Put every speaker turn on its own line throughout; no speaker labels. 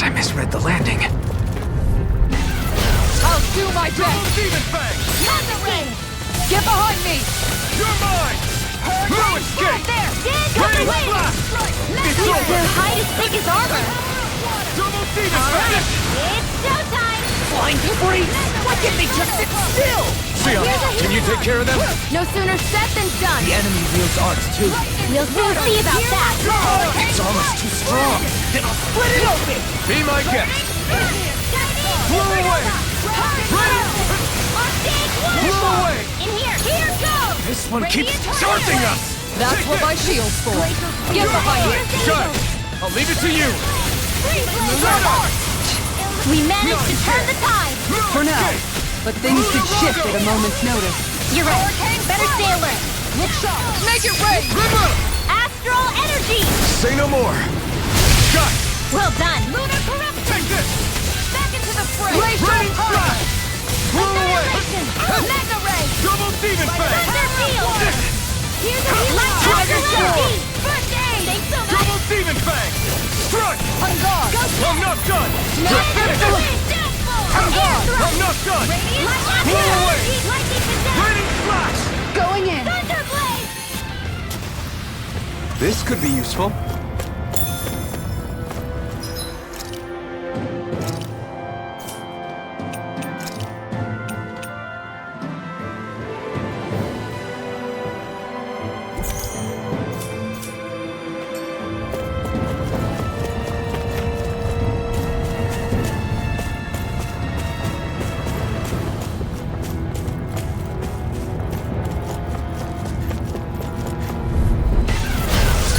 Guess I misread the landing.
I'll do my best!
Demon Fang!
Get behind me!
You're mine! No escape!
There!
Rain Blast! It's over!
Their hide is thick as armor!
Double Demon Fang!
It's showtime!
Flying debris! Why can't they just sit still?
Sion, can you take care of them?
No sooner said than done!
The enemy wields arts too.
We'll soon see about that!
It's almost too strong.
It'll split it open!
Be my guest! Blow away! Ready! Blow away!
In here goes!
This one keeps charging us!
That's what my shield's for. Get behind me!
Shut! I'll leave it to you!
We managed to turn the tide!
For now. But things could shift at a moment's notice.
You're right. Better stay alert.
Look sharp! Make it rain!
Astral energy!
Say no more! Shut!
Well done! Lunar
Take this!
Back into the fray!
Rain Blast! Blow away!
Mega ray!
Double Demon Fang!
Thunder field! Here's a light
Dragon Sword!
First aid! Thanks so much!
Double Demon Fang! Strike!
On guard!
I'm not done!
No,
Just finish it!
I'm
I'm not done! Blow away! Raining Flash!
Going in!
Thunderblade!
This could be useful.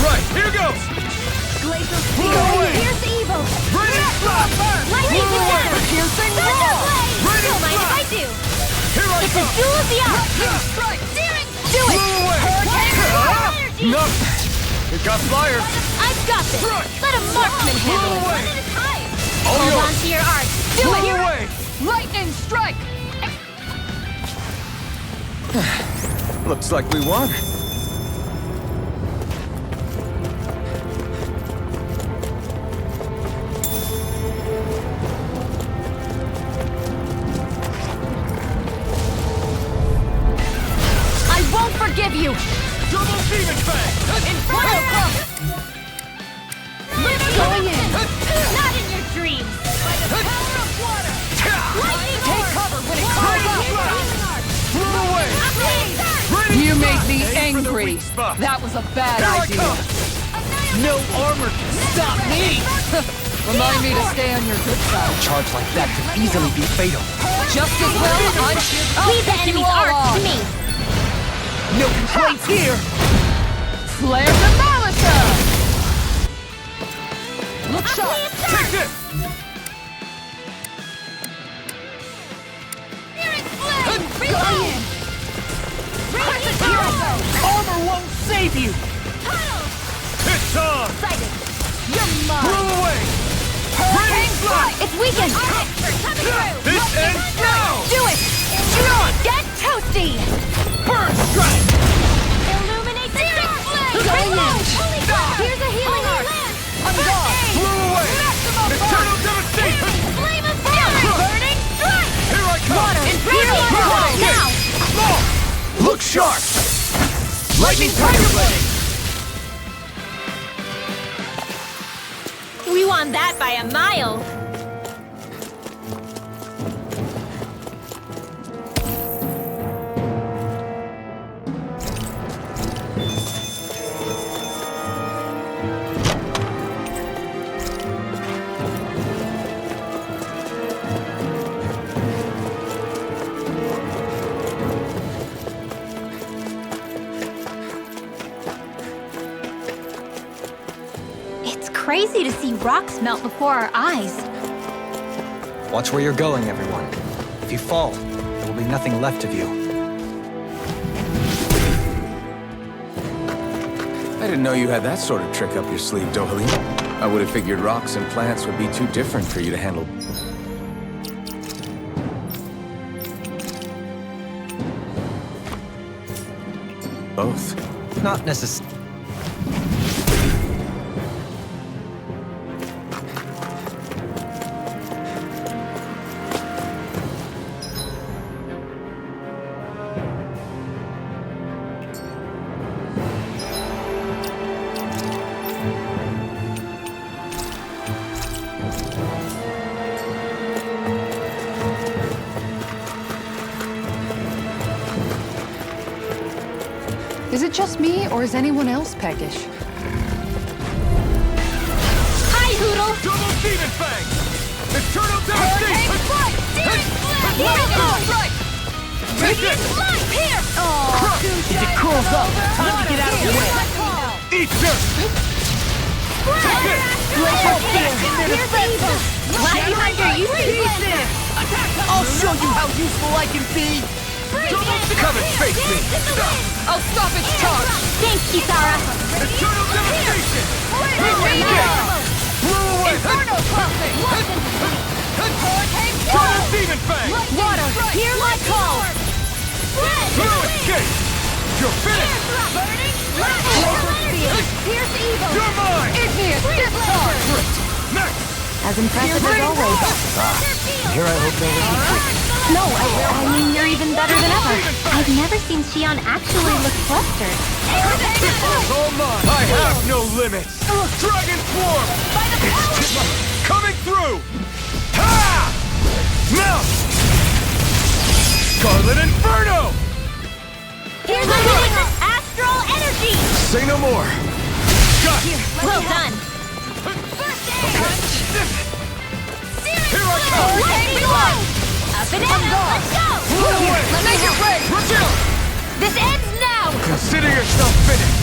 Right, here goes! Blow away!
Here's the evil!
Raining Flash!
Lightning attack!
Piercing
Thunderblade!
Raining
Don't mind if I
Flash!
do!
Here I
It's a
come!
duel of the arts! Steering! Do it!
Blow away!
Energy!
No! We got flyers!
I've got this! Let a marksman handle it!
away!
One at a time!
All
Hold
yours!
on to your art! Do
Blow
it!
away!
Lightning strike!
Looks like we won.
I won't forgive you!
Double Demon Fang!
In front of us!
Going in!
Not in your dreams! By the power of water! Lightning
Take
orb!
cover when it comes up!
Blow away! Raining
You made me
Aim for the
angry!
weak spot.
That was a bad
Here I
idea!
come!
No armor can stop me!
Remind me to stay on your good
A
side.
charge like that could easily be fatal.
Just as well, I'll
Leave the
pick you
enemy's
all
art
on.
to me!
No complaints here!
Flare Demolition! Look
I'll
sharp!
play a
Take
surge!
this!
Spirit flame!
Going in!
Radiant
Here I
power!
go!
Armor won't save you!
Tunnel!
It's on!
Sighted!
You're mine!
Blow away! Raining Flash!
It's weakened! Coming through!
This ends now!
Do it! Get toasty!
Burn Strike!
Illuminate the dark flame!
Going in.
Here's a healing art!
On guard!
Blow away! Eternal Devastation!
Flame of fury! Burning strike!
Here I come!
Water! Imperial now!
Look sharp! Lightning Tiger Blade!
We won that by a mile! It's crazy to see rocks melt before our eyes.
Watch where you're going, everyone. If you fall, there will be nothing left of you.
I didn't know you had that sort of trick up your sleeve, Dohalim. I would have figured rocks and plants would be too different for you to handle. Both.
Not necessarily.
Is it just me, or is anyone else peckish?
Hi, Hoodle!
Double Demon Fang! Eternal Devastation!
Here we go!
Right! Take it!
Here!
If it cools up, time to get out of the way! Eat dirt! Take it!
Glacial Spear! Here's the evil! Lag behind your useless!
I'll show you how useful I can be! Come and face me!
I'll stop its charge!
Thanks, Kisara!
Eternal Devastation! Blow away!
Inferno Crossing!
Double Demon Fang!
Water, hear my call!
No escape! You're finished!
Pierce evil!
You're mine!
Igneous discharge!
Next!
As impressive as always.
Here I hope there will be
No, I mean, you're even better than ever. I've never seen Shion actually look flustered.
This one's all mine! I have no limits! Dragon Swarm! Coming through! Ha! Now! Scarlet Inferno!
Here's my healing astral energy!
Say no more! Got it!
Well done.
Here I come!
Banana, let's go!
Let's make it rain!
This ends now!
Consider yourself finished!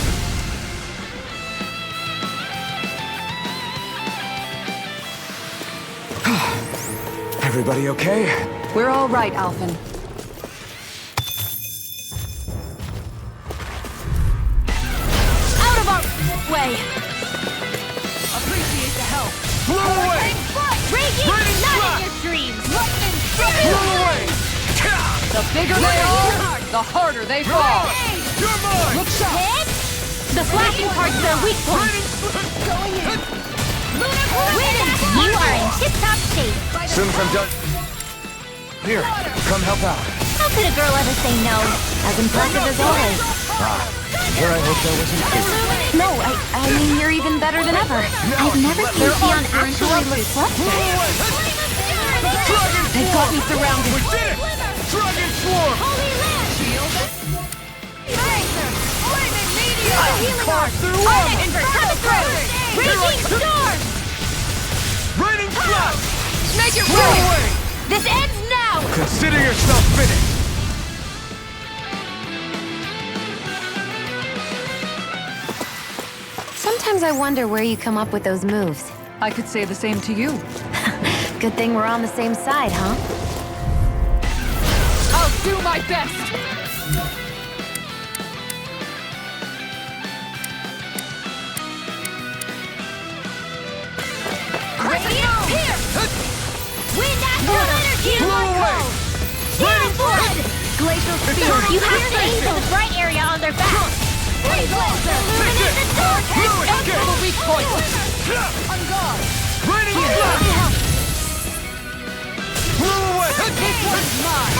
Everybody okay?
We're all right, Alphen.
Out of our way!
Appreciate the help.
Blow away!
Raging,
Raining
not
slap!
in your dreams!
Blow away!
The bigger they are, the harder they fall.
You're mine!
Look sharp.
Hit! The flashing parts are weak points! You are in tip-top shape!
As soon as I'm done... Here, come help out.
How could a girl ever say no? As impressive as always.
Here I hope there wasn't
No, I mean, you're even better than ever. I've never seen Shion actually look flustered.
They've got me surrounded.
We did it! Dragon Swarm! Carve through armor!
Raging storm!
Raining flash!
Make it
Blow
rain!
away!
This ends now!
Consider yourself finished!
Sometimes I wonder where you come up with those moves.
I could say the same to you.
Good thing we're on the same side, huh?
I'll do my best.
Radiant Pierce! Wind astral energy!
Blow away!
Raining blood! Glacial Spear! You have to aim for the bright area on their back! Freeze Lancer! Illuminate the dark!
No escape!
The weak point.
On guard! Raining flash! Blow away!
This one's mine.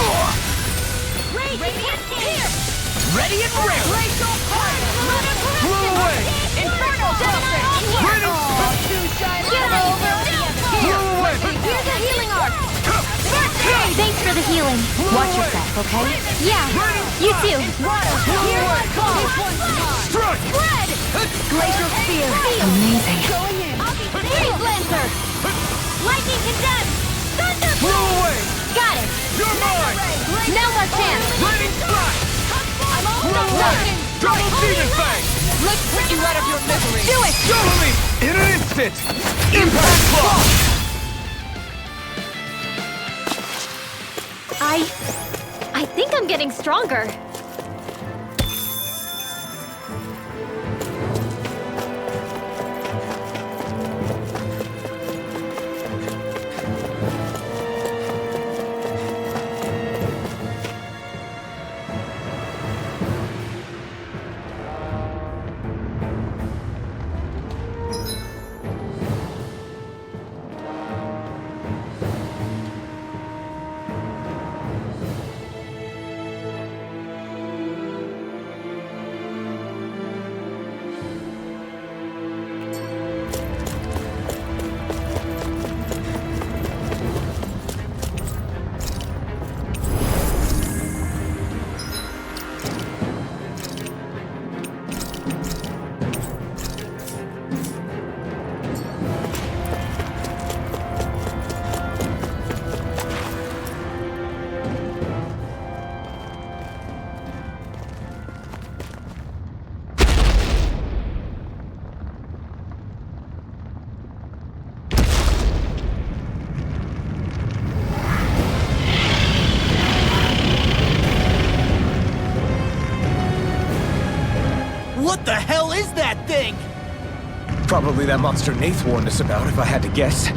Radiant Pierce!
Ready and ready.
Glacial Fire!
Blow away!
Inferno Crossing!
Raining
Get over!
Blow away!
Here's a healing arc! Thanks for the healing. Watch yourself, okay? Yeah, you too. Here's my call!
Strike!
Spread! Glacial Spear! Amazing. Freeze Lancer! Lightning Condemned! Thunder!
Blow away!
Got it!
You're mine!
Now's our chance!
Raining flash! Blow away! Double Demon Fang!
Let's put you out of your misery.
Do it!
Double me! In an instant! Impact Claw!
I think I'm getting stronger.
What the hell is that thing?
Probably that monster Nath warned us about, if I had to guess.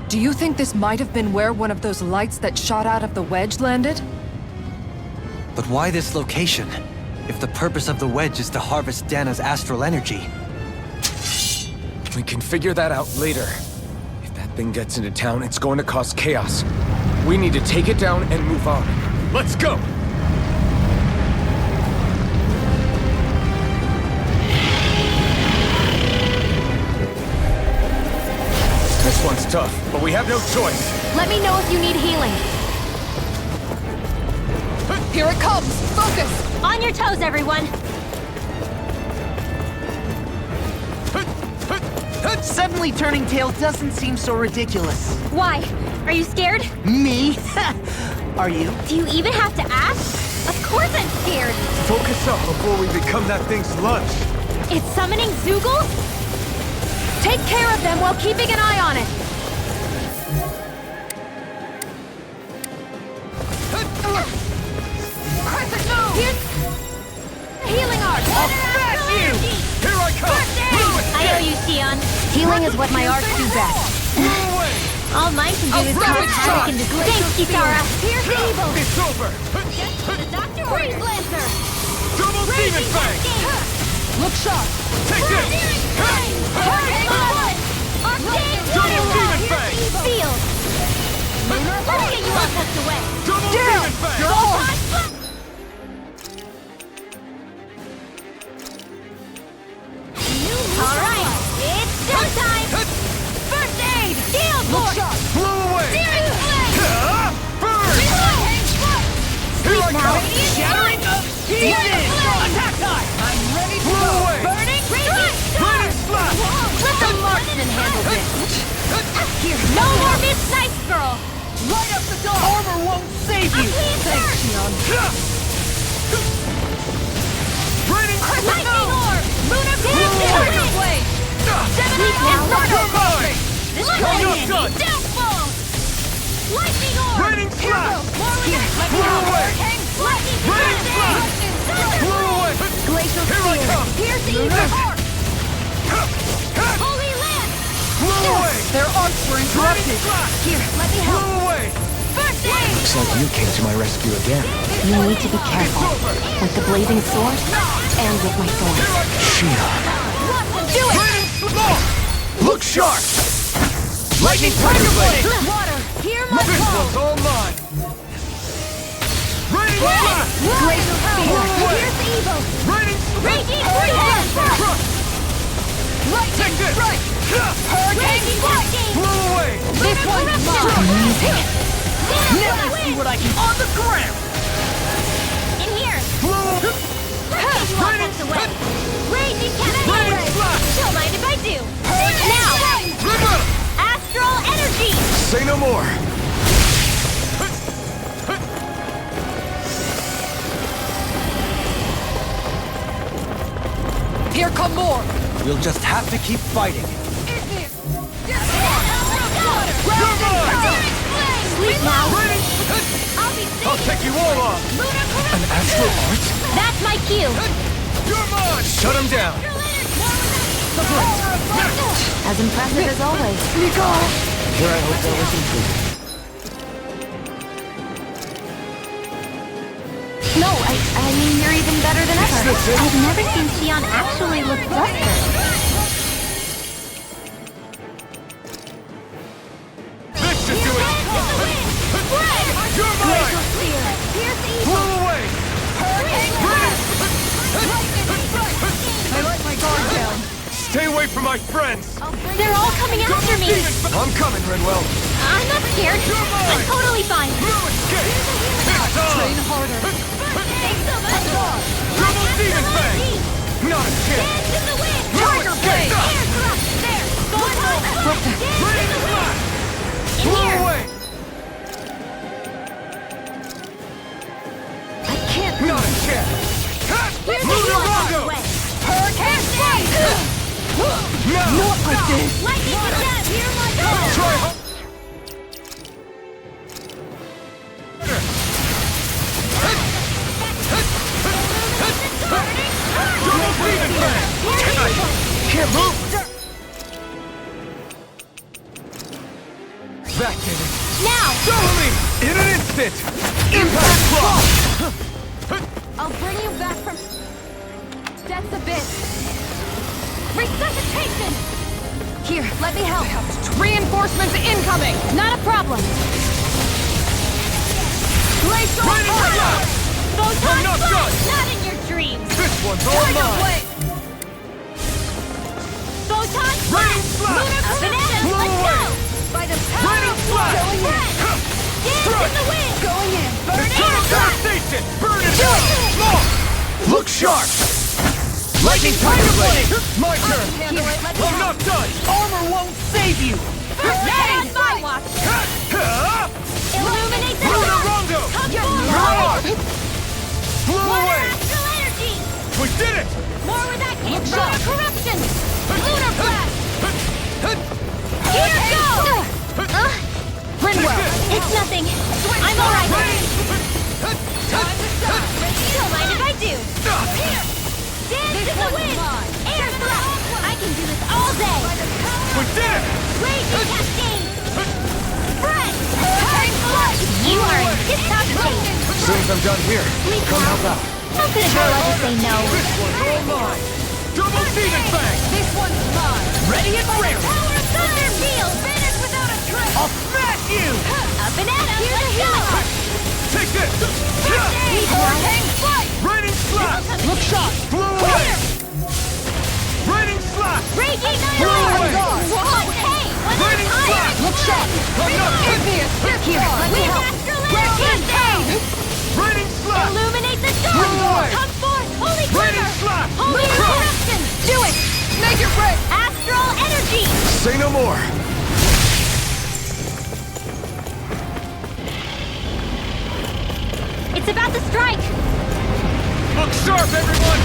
Do you think this might have been where one of those lights that shot out of the wedge landed?
But why this location? If the purpose of the wedge is to harvest Dahna's astral energy.
We can figure that out later. If that thing gets into town, it's going to cause chaos. We need to take it down and move on.
Let's go!
This one's tough, but we have no choice.
Let me know if you need healing.
Here it comes! Focus!
On your toes, everyone.
Suddenly turning tail doesn't seem so ridiculous.
Why? Are you scared?
Me? Are you?
Do you even have to ask? Of course I'm scared.
Focus up before we become that thing's lunch.
It's summoning Zoogles?
Take care of them while keeping an eye on it!
Here's healing art!
I'll smash you! Here I come!
I know you, Sion. Healing is what my arts do best. All mine can do is cause havoc and disease. Thanks, Kisara. Here's evil.
It's over!
The Doctor Freeze Lancer.
Double Demon Fang!
Look sharp!
Take this! Double Demon Fang!
Sealed. Let's get you all tucked away.
Double Demon Fang!
All right, it's showtime. First aid. Shield force.
Blow away!
Searing flame.
Burn!
Sleep now.
Shattering of pieces! Attack time! I'm ready to
Blow
go!
away!
Burning strike.
Burning slap!
Let the marksman handle this. Here, no more mid-size girl.
Light up the door! Armor won't save you!
Thanks,
Sion.
Raining
Lightning orb. Lunar
Blue
blade.
Sleep
now.
You're mine!
Lightning
done.
downfall. Lightning orb.
Raining slap!
Here, let me
Blow
help.
away!
Lightning
Raining slap! Blow away!
Glacial
Here I
spear.
come!
Here's the evil arc. Holy lance.
Blow away!
Their arcs were
Raining
interrupted!
slap!
Here, let me help.
Blow away!
First aid.
Looks like you came to my rescue again.
You need to be careful. With the blazing sword, and with my thorns.
Do it.
Raining slap! Look sharp! Lightning
Thunder
blade!
Water. Hear my
This
call.
one's all mine! Raining slap!
Glacial spear.
Blow away!
Here's the evil.
Raining
Raging freeze.
Take this!
Raging lightning.
Blow away!
This one's mine.
Amazing.
Now see what I can on the ground!
In here.
Blow away!
Raging away. Raging cannon.
Raining slap!
Don't mind if I do. Now. Astral energy.
Say no more!
Here come more!
We'll just have to keep fighting.
You're mine!
Sleep now.
I'll take you all on!
An astral art?
That's my cue.
You're mine! Shut him down!
As impressive as always.
Here I hope there was improvement.
No, I mean you're even better than ever. I've never seen Sion actually look flustered.
This should do it! You're mine! Blow away!
I let my guard down.
Stay away from my friends!
They're all coming after me.
I'm coming, Renwell!
I'm not scared. I'm totally fine.
No escape! It's
Train
on!
harder.
Double Demon Fang! Not a chance!
Tiger blade!
Raining slap! Blow away!
I can't.
Not a chance! Lunar Rondo!
Hurricane strike!
Now!
Not like this!
Lightning attack! Hear my call!
Try harder! Double Demon That did it!
Now!
Double me! In an instant! Impact block!
I'll bring you back from death's abyss. Resuscitation! Here, let me help. Reinforcements incoming!
Not a problem!
Glacial
Raining
fire!
blast! I'm not done!
Not in your dreams!
This one's all
Tiger
mine!
blade!
Photon
Raining
blast! Lunar
blast!
banana!
Blow
Let's
away!
go!
By the power
Raining
of
blast!
going in!
Dance
Strike!
in the wind!
Going in!
Burn
Eternal
air!
devastation! Burn it down! Look sharp! Lightning tiger blade! My turn!
Handle it, let me
I'm
help.
not done!
Armor won't save you!
First on my watch! Illuminate the
Lunar
dark!
rondo!
Come
You're
forward!
on! Blew
Water
away!
astral energy!
We did it!
More where that came from! Lunar corruption! Lunar blast! Here goes!
Rinwell!
It's nothing. I'm alright. Don't mind if I do. Here! Dance in the wind! Air thrust! I can do this all day!
We did it!
Raging cascade! Spread! Turn blood! You are in tip-top shape!
As soon as I'm done here,
Please
come
now.
help out.
How could a girl ever say no?
This one's all mine! Double demon bang!
This one's mine!
Ready and raring!
Power of thunder field!
Finish without a trace!
I'll smash you!
Up and at 'em! Let's go!
Take this!
Hang fight!
Raining slash!
Look sharp!
Blew away! Raining slash!
Raging
Blow away!
Whoa! Hey! One more
Raining
time!
slash!
Look sharp!
I'm not
Give me a stick here! Let me
Wind
help!
astral energy!
Raining slash!
Illuminate the
Blow
dark!
away!
Come forth! Holy
Raining
glitter!
slash!
Holy corruption!
Do it! Make it break!
Astral energy!
Say no more!
It's about to strike!
Look sharp, everyone!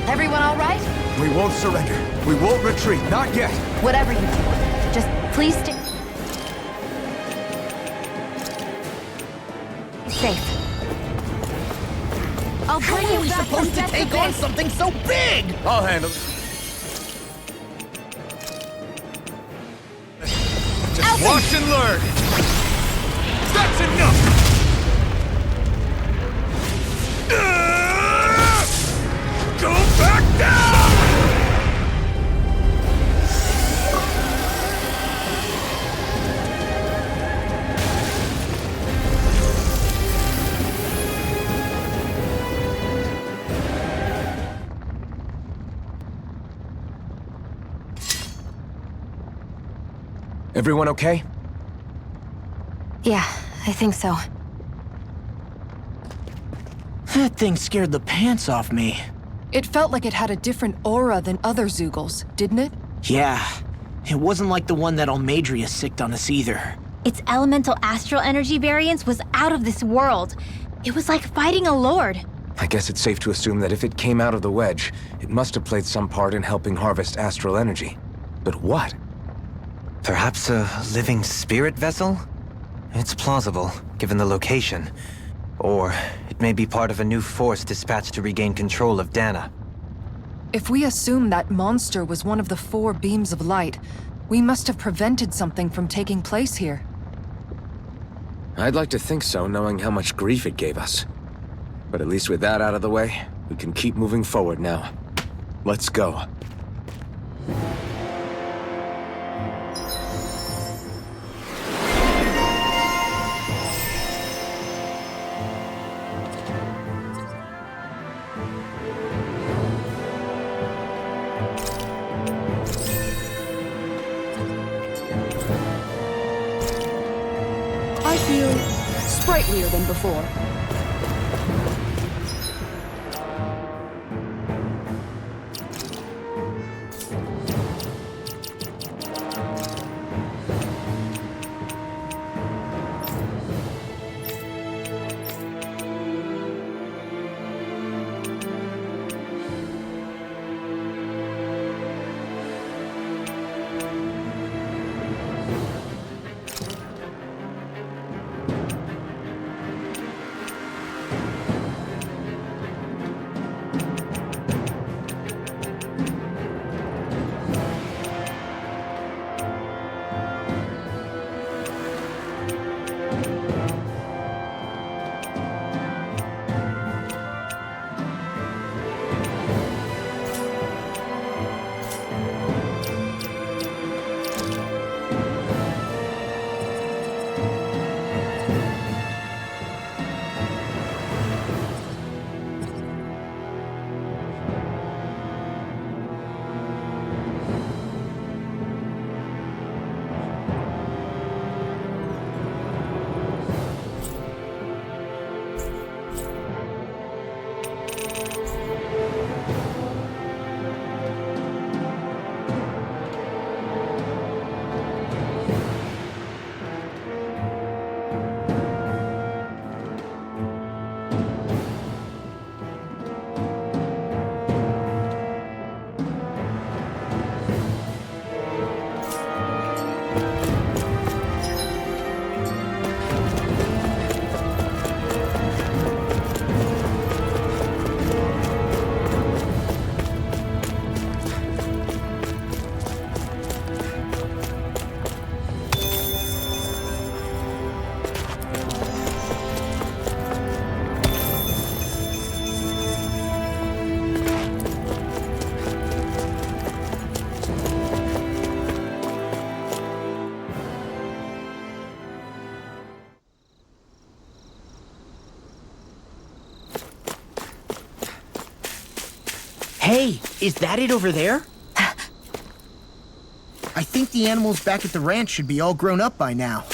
Everyone all right?
We won't surrender. We won't retreat. Not yet.
Whatever you do, just please stay safe. I'll
How
bring
are
you
we
back
supposed
from
to take
death's
on
abyss.
something so big?
I'll handle it. Just watch and learn. That's enough! Go back down!
Everyone okay?
Yeah, I think so.
That thing scared the pants off me.
It felt like it had a different aura than other Zeugles, didn't it?
Yeah. It wasn't like the one that Almadria sicked on us either.
Its elemental astral energy variance was out of this world. It was like fighting a lord.
I guess it's safe to assume that if it came out of the wedge, it must have played some part in helping harvest astral energy. But what?
Perhaps a living spirit vessel? It's plausible, given the location. Or it may be part of a new force dispatched to regain control of Dahna.
If we assume that monster was one of the 4 beams of light, we must have prevented something from taking place here.
I'd like to think so, knowing how much grief it gave us. But at least with that out of the way, we can keep moving forward now. Let's go.
I feel sprightlier than before.
Is that it over there? I think the animals back at the ranch should be all grown up by now.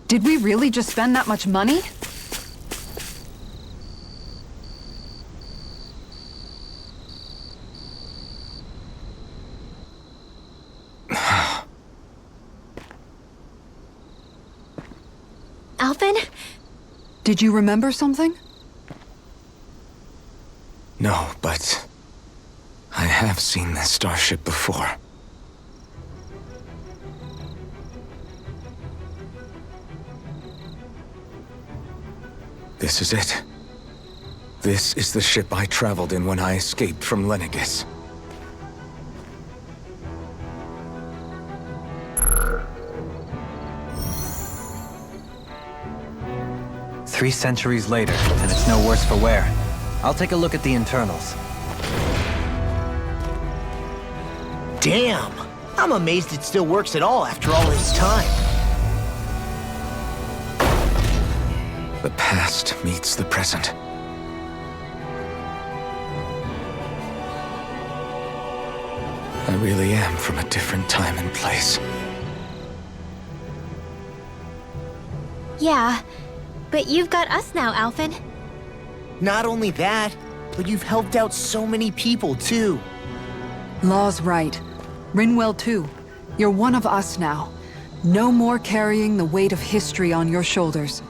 Did we really just spend that much money?
Alvin?
Did you remember something?
No, but I have seen this starship before. This is it. This is the ship I traveled in when I escaped from Lenegis.
Three centuries later, and it's no worse for wear. I'll take a look at the internals.
Damn! I'm amazed it still works at all after all this time.
The past meets the present. I really am from a different time and place.
Yeah, but you've got us now, Alvin.
Not only that, but you've helped out so many people, too.
Law's right. Rinwell too. You're one of us now. No more carrying the weight of history on your shoulders.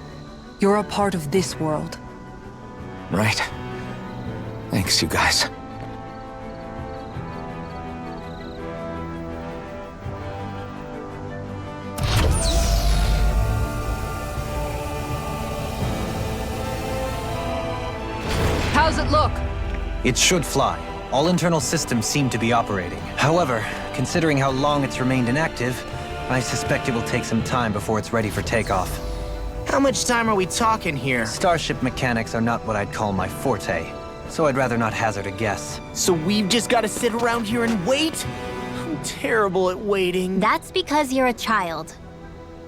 You're a part of this world.
Right. Thanks, you guys.
How's it look?
It should fly. All internal systems seem to be operating. However, considering how long it's remained inactive, I suspect it will take some time before it's ready for takeoff.
How much time are we talking here?
Starship mechanics are not what I'd call my forte, so I'd rather not hazard a guess.
So we've just got to sit around here and wait? I'm terrible at waiting.
That's because you're a child.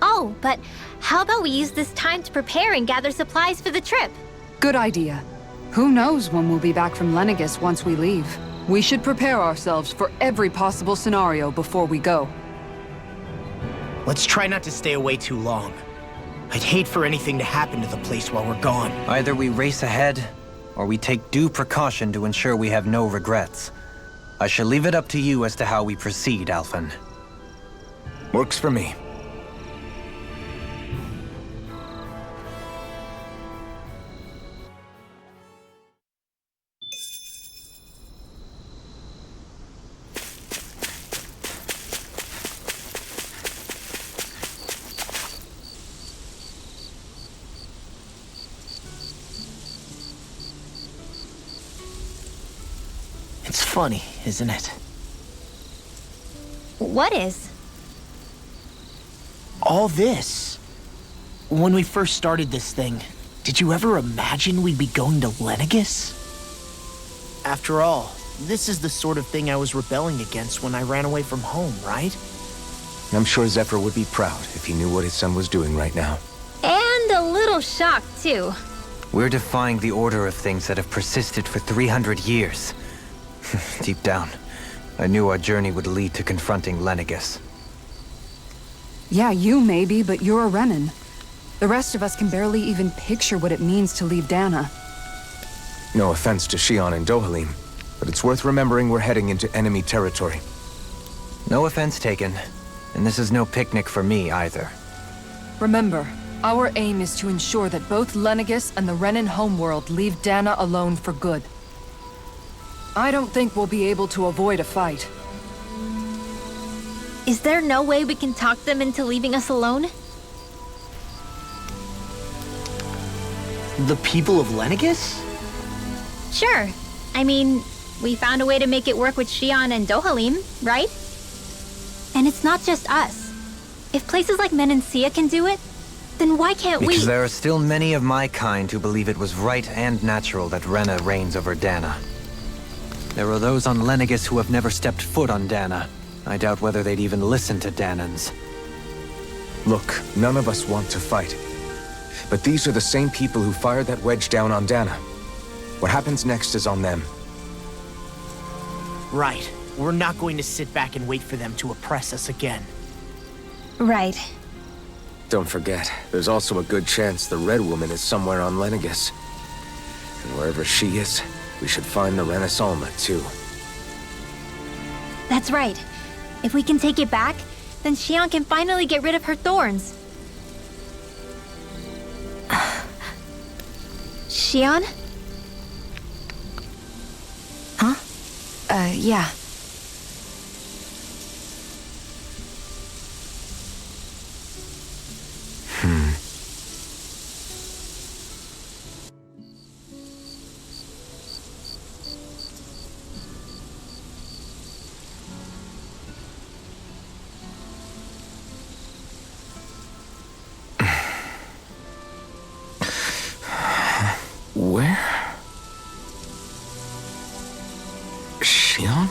Oh, but how about we use this time to prepare and gather supplies for the trip?
Good idea. Who knows when we'll be back from Lenegis once we leave. We should prepare ourselves for every possible scenario before we go.
Let's try not to stay away too long. I'd hate for anything to happen to the place while we're gone.
Either we race ahead, or we take due precaution to ensure we have no regrets. I shall leave it up to you as to how we proceed, Alphen.
Works for me.
It's funny, isn't it?
What is?
All this. when we first started this thing, did you ever imagine we'd be going to Lenegus? After all, this is the sort of thing I was rebelling against when I ran away from home, right?
I'm sure Zephyr would be proud if he knew what his son was doing right now.
And a little shocked, too.
We're defying the order of things that have persisted for 300 years. Deep down, I knew our journey would lead to confronting Lenegus.
Yeah, you maybe, but you're a Renan. The rest of us can barely even picture what it means to leave Dahna.
No offense to Shion and Dohalim, but it's worth remembering we're heading into enemy territory.
No offense taken, and this is no picnic for me either.
Remember, our aim is to ensure that both Lenegus and the Renan homeworld leave Dahna alone for good. I don't think we'll be able to avoid a fight.
Is there no way we can talk them into leaving us alone?
The people of Lenegus?
Sure. I mean, we found a way to make it work with Shion and Dohalim, right? And it's not just us. If places like Menancia can do it, then why can't we?
Because there are still many of my kind who believe it was right and natural that Rena reigns over Dahna. There are those on Lenegus who have never stepped foot on Dahna. I doubt whether they'd even listen to Dahnans.
Look, none of us want to fight. But these are the same people who fired that wedge down on Dahna. What happens next is on them.
Right. We're not going to sit back and wait for them to oppress us again.
Right.
Don't forget, there's also a good chance the Red Woman is somewhere on Lenegus. And wherever she is, we should find the Renaissance too.
That's right. If we can take it back, then Shion can finally get rid of her thorns. Shion?
Huh? Yeah.
Where? Shion?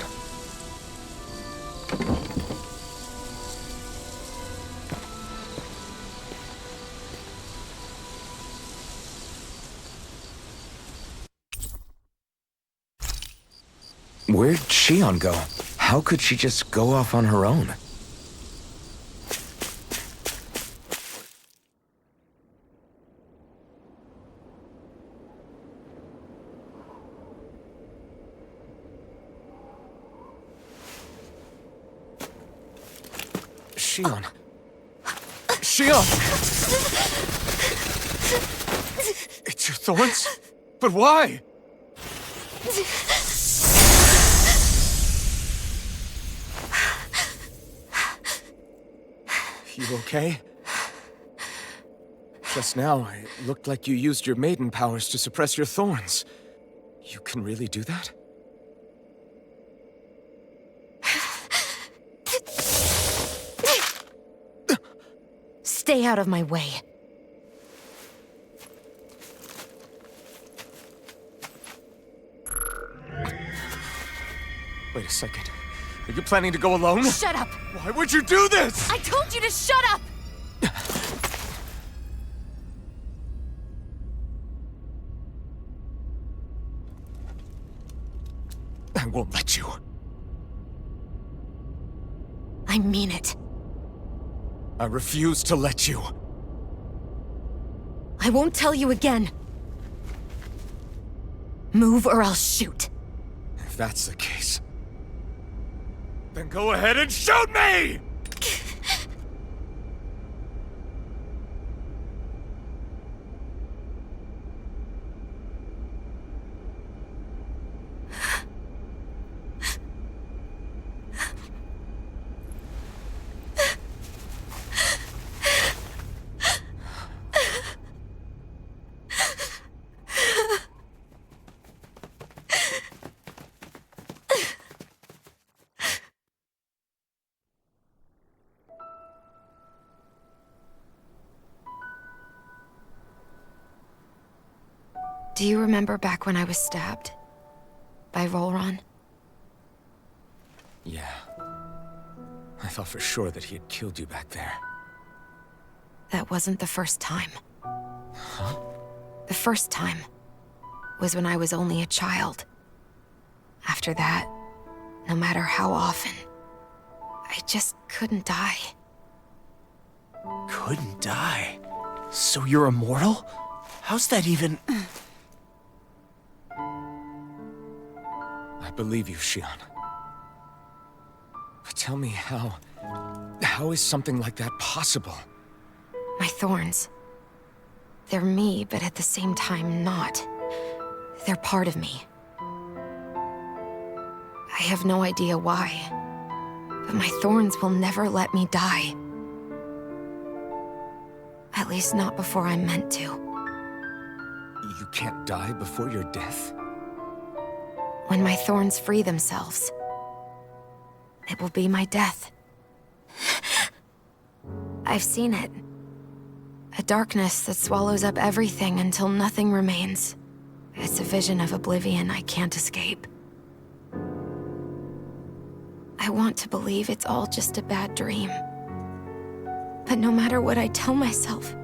Where'd Shion go? How could she just go off on her own? Shion. Shion!
It's your thorns? But why? You okay? Just now, it looked like you used your maiden powers to suppress your thorns. You can really do that?
Stay out of my way.
Wait a second. Are you planning to go alone?
Shut up!
Why would you do this?
I told you to shut up!
I won't let you.
I mean it.
I refuse to let you.
I won't tell you again. Move or I'll shoot.
If that's the case, then go ahead and shoot me!
Do you remember back when I was stabbed? By Volron?
Yeah. I thought for sure that he had killed you back there.
That wasn't the first time.
Huh?
The first time was when I was only a child. After that, no matter how often, I just couldn't die.
Couldn't die? So you're immortal? How's that even...
I believe you, Shion. But tell me how... How is something like that possible?
My thorns. They're me, but at the same time not. They're part of me. I have no idea why, but my thorns will never let me die. At least not before I'm meant to.
You can't die before your death?
When my thorns free themselves, it will be my death. I've seen it. A darkness that swallows up everything until nothing remains. It's a vision of oblivion I can't escape. I want to believe it's all just a bad dream. But no matter what I tell myself,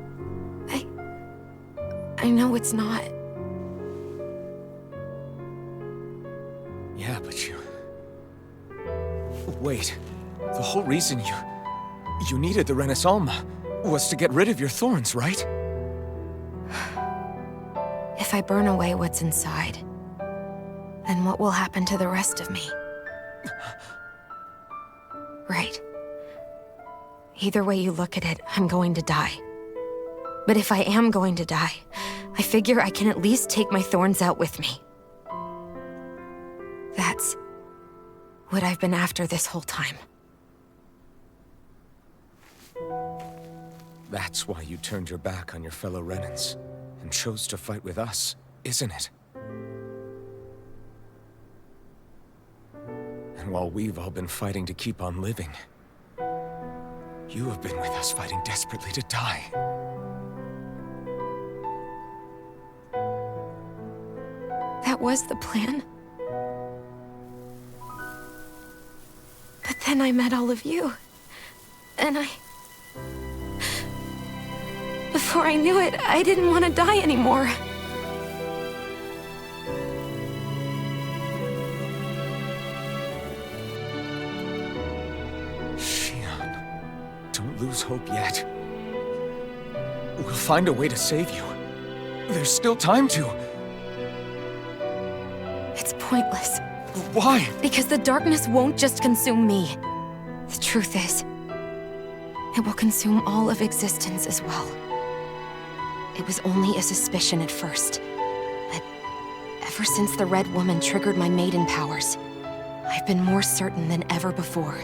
I know it's not.
Yeah, but you... Wait. The whole reason you needed the Renaissance was to get rid of your thorns, right?
If I burn away what's inside, then what will happen to the rest of me? Right. Either way you look at it, I'm going to die. But if I am going to die, I figure I can at least take my thorns out with me. That's what I've been after this whole time.
That's why you turned your back on your fellow Renans and chose to fight with us, isn't it? And while we've all been fighting to keep on living, you have been with us fighting desperately to die.
That was the plan. But then I met all of you. And before I knew it, I didn't want to die anymore.
Shion, don't lose hope yet. We'll find a way to save you. There's still time to.
It's pointless.
Why?
Because the darkness won't just consume me. The truth is, it will consume all of existence as well. It was only a suspicion at first, but ever since the Red Woman triggered my maiden powers, I've been more certain than ever before.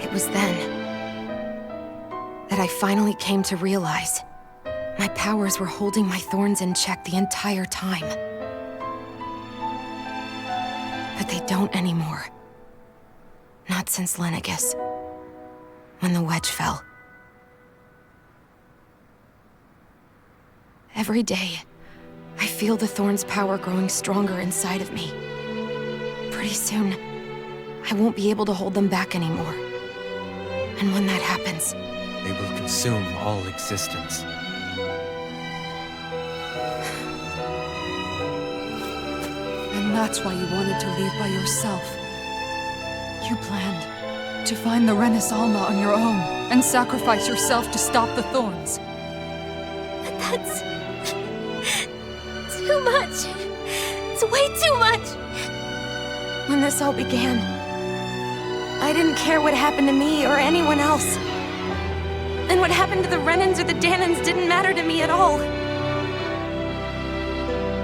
It was then that I finally came to realize my powers were holding my thorns in check the entire time. But they don't anymore. Not since Lenegis, when the wedge fell. Every day, I feel the thorn's power growing stronger inside of me. Pretty soon, I won't be able to hold them back anymore. And when that happens,
They will consume all existence.
And that's why you wanted to leave by yourself. You planned to find the Renaissance on your own and sacrifice yourself to stop the thorns.
but that's too much. It's way too much. When this all began, I didn't care what happened to me or anyone else. And what happened to the Renans or the Dahnans didn't matter to me at all.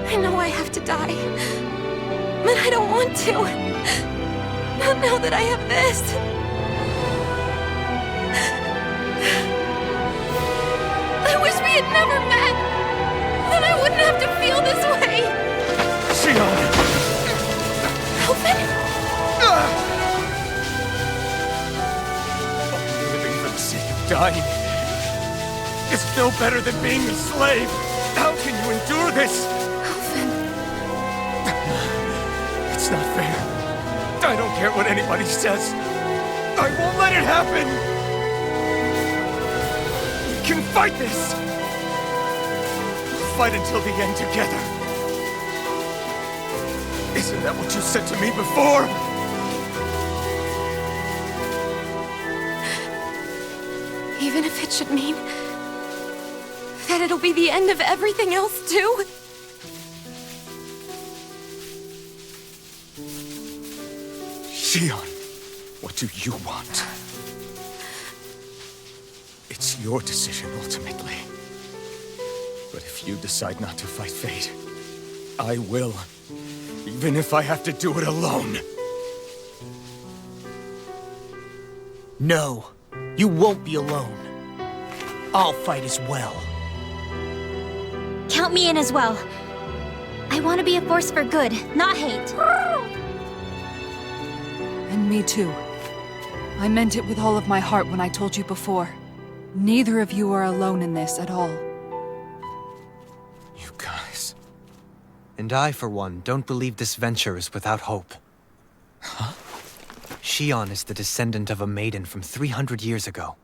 I know I have to die, but I don't want to. Not now that I have this. I wish we had never met. Then I wouldn't have to feel this way.
Shion!
Open?
Living for the sake of dying is It's no better than being a slave. How can you endure this? It's not fair. I don't care what anybody says. I won't let it happen! We can fight this! We'll fight until the end together. Isn't that what you said to me before?
Even if it should mean that it'll be the end of everything else, too?
Shion, what do you want? It's your decision, ultimately. But if you decide not to fight fate, I will. Even if I have to do it alone.
No, you won't be alone. I'll fight as well.
Count me in as well. I want to be a force for good, not hate.
And me too. I meant it with all of my heart when I told you before. Neither of you are alone in this at all.
You guys...
And I, for one, don't believe this venture is without hope.
Huh?
Shion is the descendant of a maiden from 300 years ago.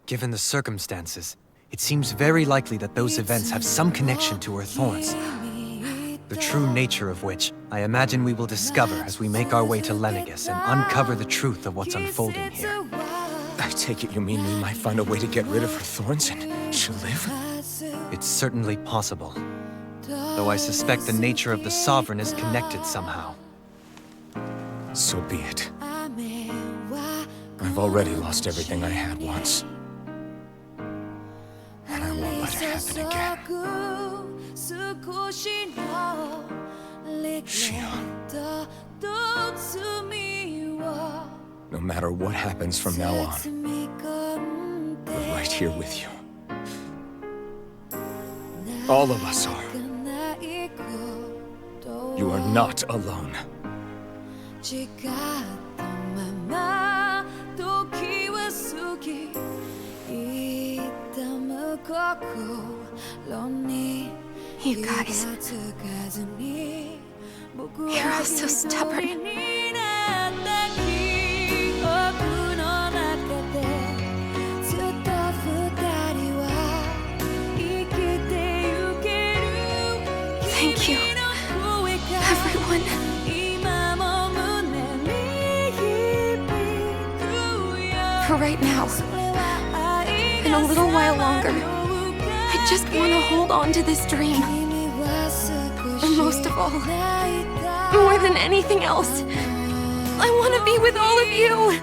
Given the circumstances, it seems very likely that those events have some connection to her thorns. The true nature of which, I imagine we will discover as we make our way to Lenegis and uncover the truth of what's unfolding here.
I take it you mean we might find a way to get rid of her thorns and she'll live?
It's certainly possible. Though I suspect the nature of the Sovereign is connected somehow.
So be it. I've already lost everything I had once. And I won't let it happen again. Shion. No matter what happens from now on, we're right here with you. All of us are. You are not alone.
You guys. You're all so stubborn. Thank you, everyone. For right now, and a little while longer, I just want to hold on to this dream. And most of all, more than anything else, I want to be with all of you.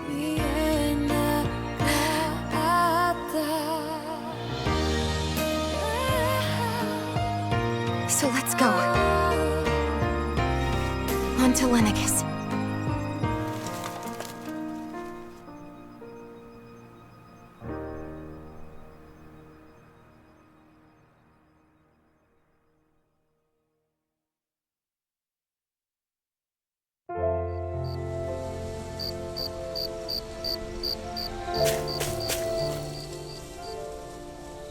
So let's go. On to Lenegis.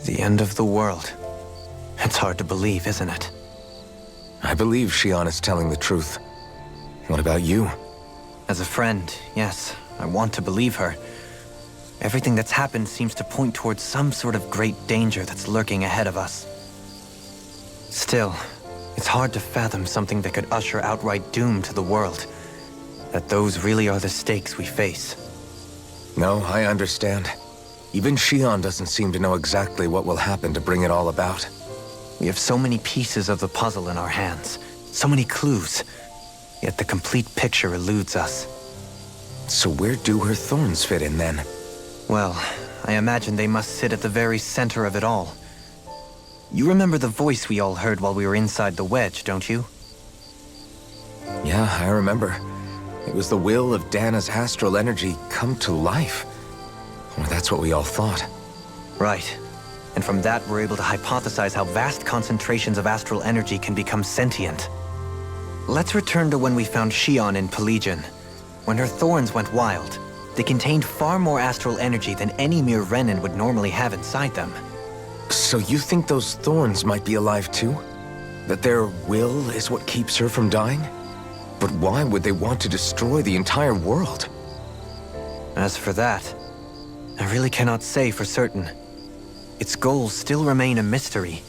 The end of the world. It's hard to believe, isn't it?
I believe Shion is telling the truth. What about you?
As a friend, yes, I want to believe her. Everything that's happened seems to point towards some sort of great danger that's lurking ahead of us. Still, it's hard to fathom something that could usher outright doom to the world. That those really are the stakes we face.
No, I understand. Even Shion doesn't seem to know exactly what will happen to bring it all about.
We have so many pieces of the puzzle in our hands, so many clues, yet the complete picture eludes us.
So where do her thorns fit in then?
Well, I imagine they must sit at the very center of it all. You remember the voice we all heard while we were inside the wedge, don't you?
Yeah, I remember. It was the will of Dahna's astral energy come to life. Or that's what we all thought.
Right. And from that, we're able to hypothesize how vast concentrations of astral energy can become sentient. Let's return to when we found Shion in Pillaging. When her thorns went wild, they contained far more astral energy than any mere Renan would normally have inside them.
So you think those thorns might be alive too? That their will is what keeps her from dying? But why would they want to destroy the entire world?
As for that, I really cannot say for certain. Its goals still remain a mystery.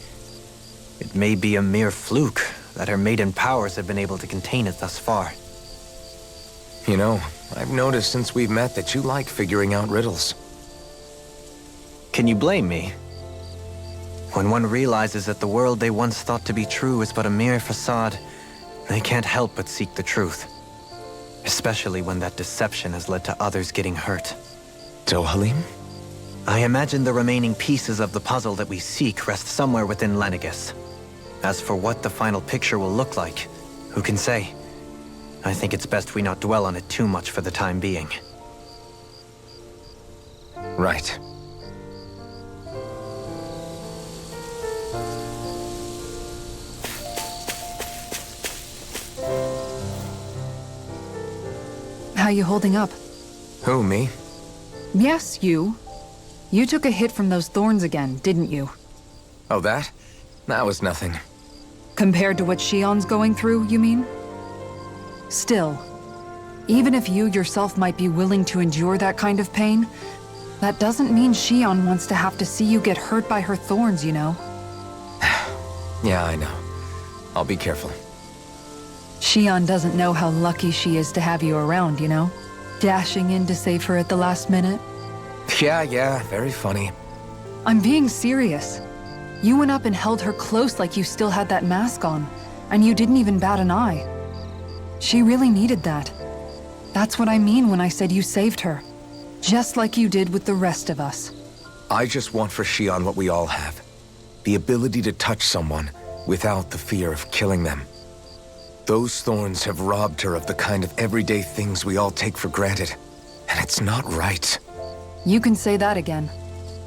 It may be a mere fluke that her maiden powers have been able to contain it thus far.
You know, I've noticed since we've met that you like figuring out riddles.
Can you blame me? When one realizes that the world they once thought to be true is but a mere facade, they can't help but seek the truth. Especially when that deception has led to others getting hurt.
Dohalim?
I imagine the remaining pieces of the puzzle that we seek rest somewhere within Lenegis. As for what the final picture will look like, who can say? I think it's best we not dwell on it too much for the time being.
Right.
How you holding up?
Who, me?
Yes, you. You took a hit from those thorns again, didn't you?
Oh, that? That was nothing.
Compared to what Shion's going through, you mean? Still, even if you yourself might be willing to endure that kind of pain, that doesn't mean Shion wants to have to see you get hurt by her thorns, you know?
Yeah, I know. I'll be careful.
Shion doesn't know how lucky she is to have you around, you know? Dashing in to save her at the last minute.
Yeah, very funny.
I'm being serious. You went up and held her close like you still had that mask on, and you didn't even bat an eye. She really needed that. That's what I mean when I said you saved her. Just like you did with the rest of us.
I just want for Shion what we all have. The ability to touch someone without the fear of killing them. Those thorns have robbed her of the kind of everyday things we all take for granted. And it's not right.
You can say that again.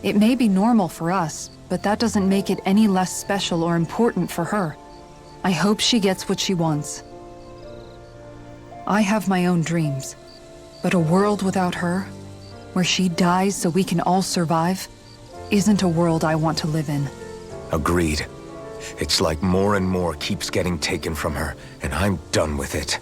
It may be normal for us, but that doesn't make it any less special or important for her. I hope she gets what she wants. I have my own dreams, but a world without her, where she dies so we can all survive, isn't a world I want to live in.
Agreed. It's like more and more keeps getting taken from her, and I'm done with it.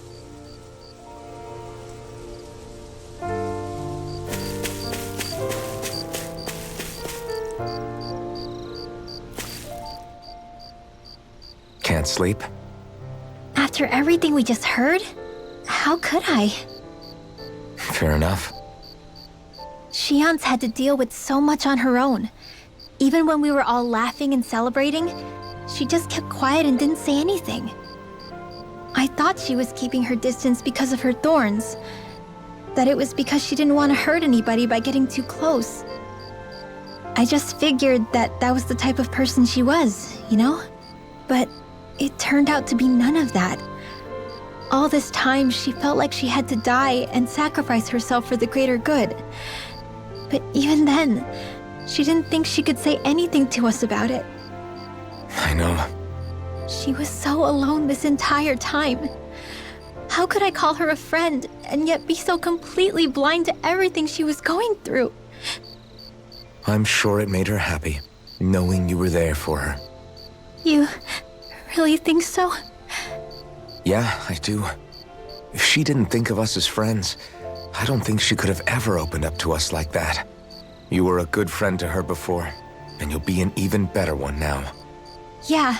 Can't sleep?
After everything we just heard, how could I?
Fair enough.
Shion's had to deal with so much on her own. Even when we were all laughing and celebrating, she just kept quiet and didn't say anything. I thought she was keeping her distance because of her thorns. That it was because she didn't want to hurt anybody by getting too close. I just figured that that was the type of person she was, you know? But it turned out to be none of that. All this time, she felt like she had to die and sacrifice herself for the greater good. But even then, she didn't think she could say anything to us about it.
I know.
She was so alone this entire time. How could I call her a friend and yet be so completely blind to everything she was going through?
I'm sure it made her happy, knowing you were there for her.
You really think so?
Yeah, I do. If she didn't think of us as friends, I don't think she could have ever opened up to us like that. You were a good friend to her before, and you'll be an even better one now.
Yeah,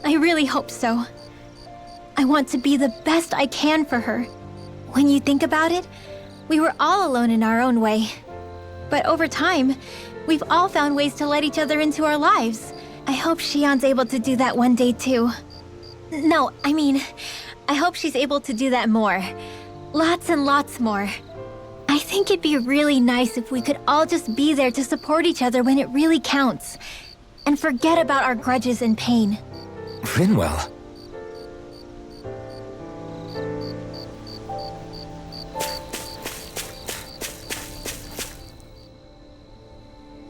I really hope so. I want to be the best I can for her. When you think about it, we were all alone in our own way. But over time, we've all found ways to let each other into our lives. I hope Shion's able to do that one day too. No, I mean, I hope she's able to do that more. Lots and lots more. I think it'd be really nice if we could all just be there to support each other when it really counts. And forget about our grudges and pain.
Rinwell.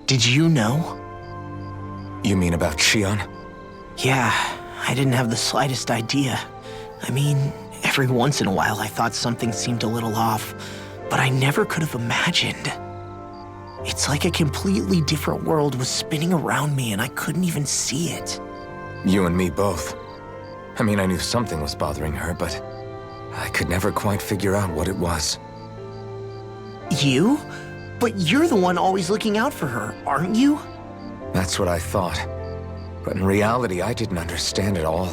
Did you know?
You mean about Shion?
Yeah, I didn't have the slightest idea. I mean, every once in a while I thought something seemed a little off, but I never could have imagined. It's like a completely different world was spinning around me and I couldn't even see it.
You and me both. I mean, I knew something was bothering her, but I could never quite figure out what it was.
You? But you're the one always looking out for her, aren't you?
That's what I thought. But in reality, I didn't understand it all.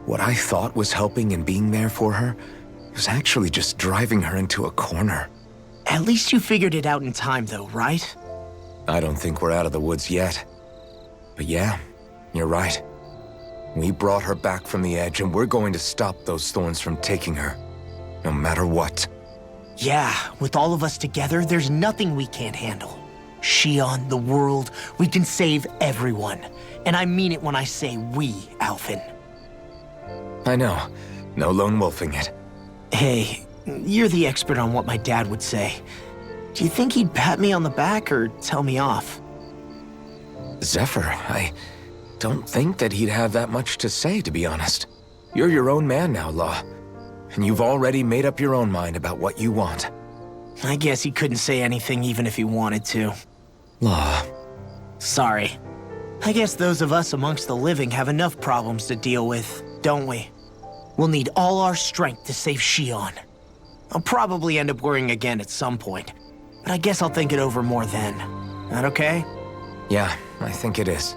What I thought was helping and being there for her was actually just driving her into a corner.
At least you figured it out in time, though, right?
I don't think we're out of the woods yet. But yeah, you're right. We brought her back from the edge, and we're going to stop those thorns from taking her, no matter what.
Yeah, with all of us together, there's nothing we can't handle. Shion, the world, we can save everyone. And I mean it when I say we, Alphen.
I know. No lone wolfing it.
Hey, you're the expert on what my dad would say. Do you think he'd pat me on the back or tell me off?
Zephyr, I don't think that he'd have that much to say, to be honest. You're your own man now, Law. And you've already made up your own mind about what you want.
I guess he couldn't say anything even if he wanted to.
Law.
Sorry. I guess those of us amongst the living have enough problems to deal with, don't we? We'll need all our strength to save Shion. I'll probably end up worrying again at some point, but I guess I'll think it over more then. That okay?
Yeah, I think it is.